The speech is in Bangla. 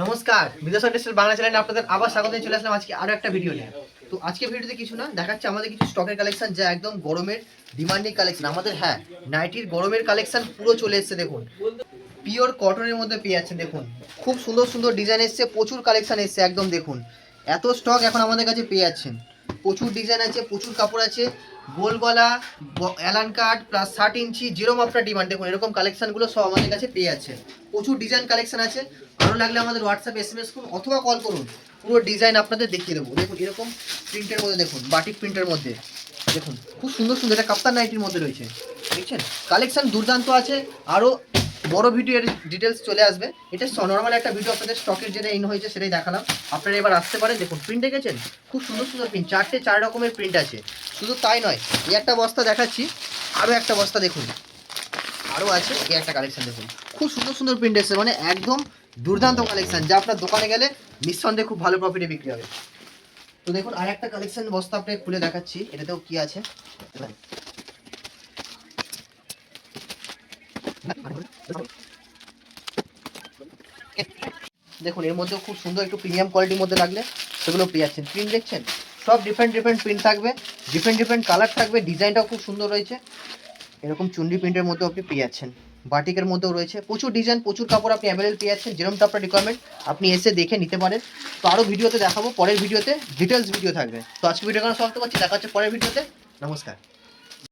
নমস্কার, বিদেশ টেক্সটাইল বাংলা চ্যানেলে আপনাদের আবার স্বাগত জানিয়ে চলে আসলাম আজকে আরো একটা ভিডিও নিয়ে। তো আজকে ভিডিওতে কিছু না, দেখাচ্ছে আমাদের কিছু স্টকের কালেকশন যা একদম গরমের ডিমান্ডিং কালেকশন। আমাদের হ্যাঁ, নাইটির গরমের কালেকশন পুরো চলে এসেছে। দেখুন, পিওর কটনের মধ্যে পেয়ে যাচ্ছেন। দেখুন, খুব সুন্দর সুন্দর ডিজাইন এসছে, প্রচুর কালেকশন এসছে। একদম দেখুন, এত স্টক এখন আমাদের কাছে পেয়ে যাচ্ছেন। প্রচুর ডিজাইন আছে, প্রচুর কাপড় আছে। গোল গলা, অ্যালান কাট প্লাস 60 ইঞ্চি, যেরকম আপনার ডিমান্ড। দেখুন, এরকম কালেকশনগুলো সব আমাদের কাছে পেয়ে যাচ্ছে। প্রচুর ডিজাইন কালেকশন আছে। আরও লাগলে আমাদের হোয়াটসঅ্যাপ SMS করুন অথবা কল করুন, পুরো ডিজাইন আপনাদের দেখিয়ে দেবো। দেখুন, এরকম প্রিন্টের মধ্যে, দেখুন বাটিক প্রিন্টের মধ্যে দেখুন, খুব সুন্দর সুন্দর। এটা কাপ্তান নাইটির মধ্যে রয়েছে, দেখছেন কালেকশন দুর্দান্ত আছে। আরও বড় ভিডিও এর ডিটেলস চলে আসবে। এটা নর্মাল একটা ভিডিও, আপনাদের স্টকের যেটা ইন হয়েছে সেটাই দেখালাম। আপনারা এবার আসতে পারেন। দেখুন, প্রিন্ট দেখেছেন, খুব সুন্দর সুন্দর প্রিন্ট, 4 রকমের প্রিন্ট আছে। শুধু তাই নয়, এই একটা বস্তা দেখাচ্ছি, আরও একটা বস্তা দেখুন, আরও আছে। এই একটা কালেকশন দেখুন, খুব সুন্দর সুন্দর প্রিন্ট এসেছে, মানে একদম দুর্দান্ত কালেকশন, যা আপনার দোকানে গেলে নিঃসন্দেহে খুব ভালো প্রফিটে বিক্রি হবে। তো দেখুন, আর একটা কালেকশন বস্তা আপনাকে খুলে দেখাচ্ছি, এটাতেও কি আছে। দেখুন, এর মধ্যেও খুব সুন্দর একটু প্রিমিয়াম কোয়ালিটির মধ্যে লাগলে সেগুলো পেয়ে যাচ্ছেন। প্রিন্ট দেখছেন, সব ডিফারেন্ট ডিফারেন্ট প্রিন্ট থাকবে, ডিফারেন্ট ডিফারেন্ট কালার থাকবে। ডিজাইনটাও খুব সুন্দর রয়েছে। এরকম চুন্ডি প্রিন্টের মধ্যেও আপনি পেয়ে যাচ্ছেন, বাটিকের মধ্যেও রয়েছে। প্রচুর ডিজাইন, প্রচুর কাপড় আপনি অ্যাভেলেবল পেয়ে যাচ্ছেন। যেরকমটা আপনার রিকোয়ারমেন্ট আপনি এসে দেখে নিতে পারেন। তো আরও ভিডিওতে দেখাবো, পরের ভিডিওতে ডিটেলস ভিডিও থাকবে। তো আজকে ভিডিও সমাপ্ত করছি, দেখা হচ্ছে পরের ভিডিওতে। নমস্কার।